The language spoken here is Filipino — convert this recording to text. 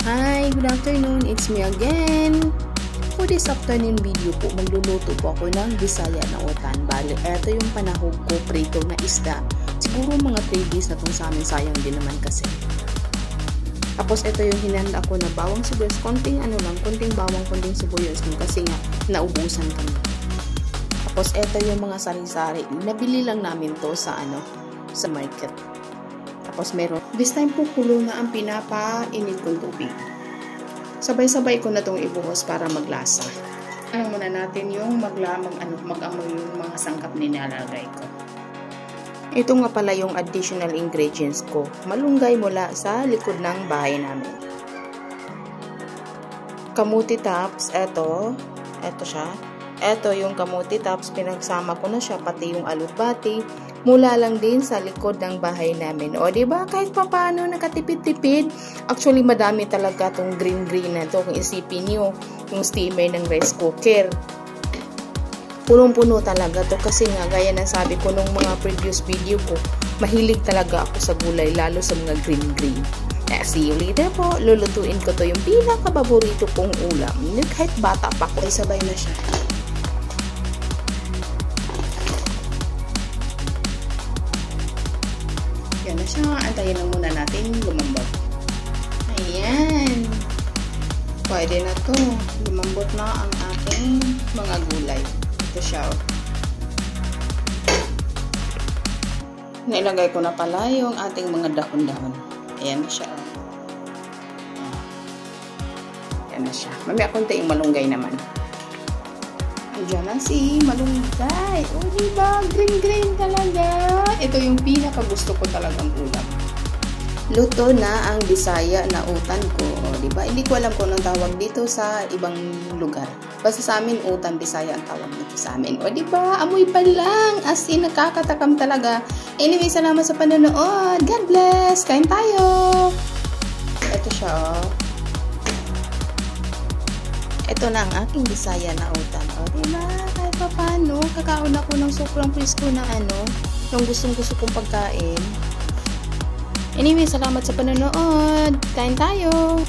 Hi, good afternoon. It's me again. For this afternoon video po, magluluto po ako ng Bisaya na utan. Bale, eto yung panahog ko, prito na isda. Siguro mga 3 days na itong sa amin, sayang din naman kasi. Tapos ito yung hinanda ko na bawang sibuyas. Konting bawang, konting sibuyas kasi nga naubusan kami. Tapos ito yung mga sari-sari. Nabili lang namin to sa sa market. Tapos meron, this time po kulo na ang pinapainit kong tubig. Sabay-sabay ko na itong ibuhos para maglasa. Muna natin yung mag-amoy yung mga sangkap nilalagay ko. Ito nga pala yung additional ingredients ko. Malunggay mula sa likod ng bahay namin. Kamuti tops, ito siya. Ito yung kamuti tops, pinagsama ko na siya, pati yung alugbati. Mula lang din sa likod ng bahay namin. O, diba? Kahit pa paano nakatipid-tipid. Actually, madami talaga tong green na to. Kung isipin nyo, yung steamer ng rice cooker. Punong-puno talaga to. Kasi nga, gaya ng sabi ko nung mga previous video ko, mahilig talaga ako sa gulay, lalo sa mga green. See you later po. Lulutuin ko to yung pinaka-paborito kong ulam. Kahit bata pa ko, sabay na siya. Yan na siya. Antayin lang muna natin lumambot. Ayan. Pwede na to. Lumambot na ang ating mga gulay. Ito siya. Nailagay ko na pala yung ating mga dahon-dahon. Ayan na siya. Ayan na siya. Mamaya konti yung malunggay naman. Diyan na si malunggay. O, diba? Green talaga. Ito yung pinakagusto ko talagang ulam. Luto na ang Bisaya na utan ko. O, diba? Hindi ko alam kung anong tawag dito sa ibang lugar. Basta sa amin, utan Bisaya ang tawag dito sa amin. O, diba? Amoy pa lang. As in, nakakatakam talaga. Anyway, salamat sa panonood. God bless. Kain tayo. Ito siya, o. Ito na ang aking Bisaya na utan. O, diba? Kahit pa paano, kakaon ako ng sobrang presko na ng gustong-gusto kong pagkain. Anyway, salamat sa panonood. Kain tayo!